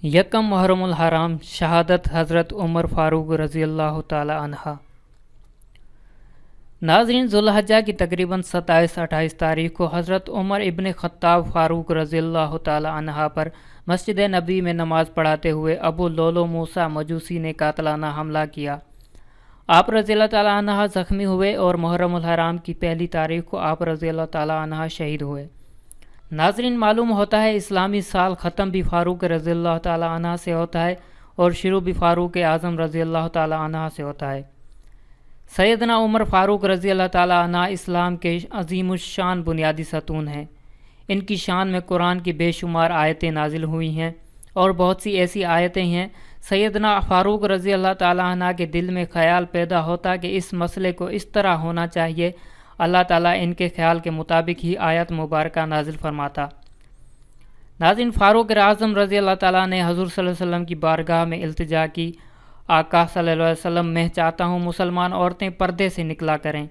یکم محرم الحرام شہادت حضرت عمر فاروق رضی اللہ تعالی عنہ۔ ناظرین، ذوالحجہ کی تقریباً 27-28 تاریخ کو حضرت عمر ابن خطاب فاروق رضی اللہ تعالی عنہ پر مسجد نبی میں نماز پڑھاتے ہوئے ابو لولو موسیٰ مجوسی نے قاتلانہ حملہ کیا۔ آپ رضی اللہ تعالی عنہ زخمی ہوئے اور محرم الحرام کی پہلی تاریخ کو آپ رضی اللہ تعالی عنہ شہید ہوئے۔ ناظرین، معلوم ہوتا ہے اسلامی سال ختم بھی فاروق رضی اللہ تعالی عنہ سے ہوتا ہے اور شروع بھی فاروق اعظم رضی اللہ تعالی عنہ سے ہوتا ہے۔ سیدنا عمر فاروق رضی اللہ تعالی عنہ اسلام کے عظیم الشان بنیادی ستون ہیں۔ ان کی شان میں قرآن کی بے شمار آیتیں نازل ہوئی ہیں اور بہت سی ایسی آیتیں ہیں سیدنا فاروق رضی اللہ تعالی عنہ کے دل میں خیال پیدا ہوتا کہ اس مسئلے کو اس طرح ہونا چاہیے، اللہ تعالیٰ ان کے خیال کے مطابق ہی آیت مبارکہ نازل فرماتا۔ ناظرین، فاروق اعظم رضی اللہ تعالیٰ نے حضور صلی اللہ علیہ وسلم کی بارگاہ میں التجا کی، آقا صلی اللہ علیہ وسلم میں چاہتا ہوں مسلمان عورتیں پردے سے نکلا کریں۔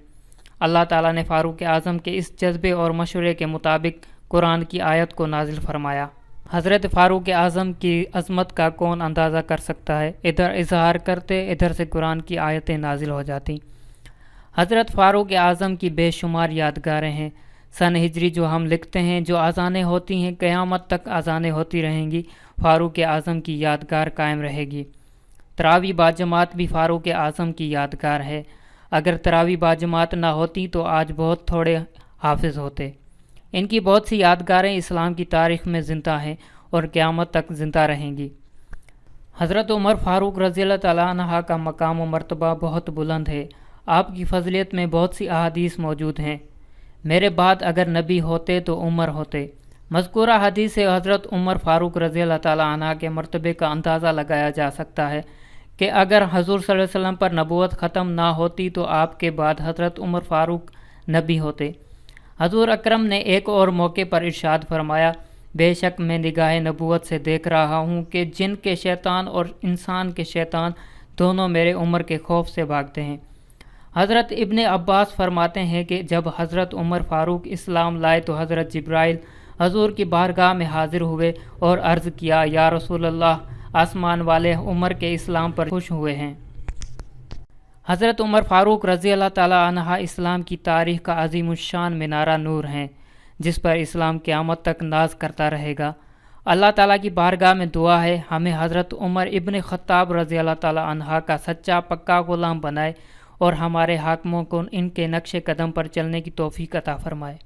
اللہ تعالیٰ نے فاروق اعظم کے اس جذبے اور مشورے کے مطابق قرآن کی آیت کو نازل فرمایا۔ حضرت فاروق اعظم کی عظمت کا کون اندازہ کر سکتا ہے؟ ادھر اظہار کرتے، ادھر سے قرآن کی آیتیں نازل ہو جاتی۔ حضرت فاروق اعظم کی بے شمار یادگاریں ہیں۔ سن ہجری جو ہم لکھتے ہیں، جو اذانیں ہوتی ہیں، قیامت تک اذانیں ہوتی رہیں گی، فاروق اعظم کی یادگار قائم رہے گی۔ تراویح باجماعت بھی فاروق اعظم کی یادگار ہے۔ اگر تراویح باجماعت نہ ہوتی تو آج بہت تھوڑے حافظ ہوتے۔ ان کی بہت سی یادگاریں اسلام کی تاریخ میں زندہ ہیں اور قیامت تک زندہ رہیں گی۔ حضرت عمر فاروق رضی اللہ تعالیٰ عنہ کا مقام و مرتبہ بہت بلند ہے۔ آپ کی فضیلت میں بہت سی احادیث موجود ہیں۔ میرے بعد اگر نبی ہوتے تو عمر ہوتے۔ مذکورہ حدیث سے حضرت عمر فاروق رضی اللہ تعالیٰ عنہ کے مرتبے کا اندازہ لگایا جا سکتا ہے کہ اگر حضور صلی اللہ علیہ وسلم پر نبوت ختم نہ ہوتی تو آپ کے بعد حضرت عمر فاروق نبی ہوتے۔ حضور اکرم نے ایک اور موقع پر ارشاد فرمایا، بے شک میں نگاہ نبوت سے دیکھ رہا ہوں کہ جن کے شیطان اور انسان کے شیطان دونوں میرے عمر کے خوف سے بھاگتے ہیں۔ حضرت ابن عباس فرماتے ہیں کہ جب حضرت عمر فاروق اسلام لائے تو حضرت جبرائیل حضور کی بارگاہ میں حاضر ہوئے اور عرض کیا، یا رسول اللہ، آسمان والے عمر کے اسلام پر خوش ہوئے ہیں۔ حضرت عمر فاروق رضی اللہ تعالی عنہ اسلام کی تاریخ کا عظیم الشان منارہ نور ہیں، جس پر اسلام قیامت تک ناز کرتا رہے گا۔ اللہ تعالیٰ کی بارگاہ میں دعا ہے ہمیں حضرت عمر ابن خطاب رضی اللہ تعالی عنہ کا سچا پکا غلام بنائے اور ہمارے حاکموں کو ان کے نقش قدم پر چلنے کی توفیق عطا فرمائے۔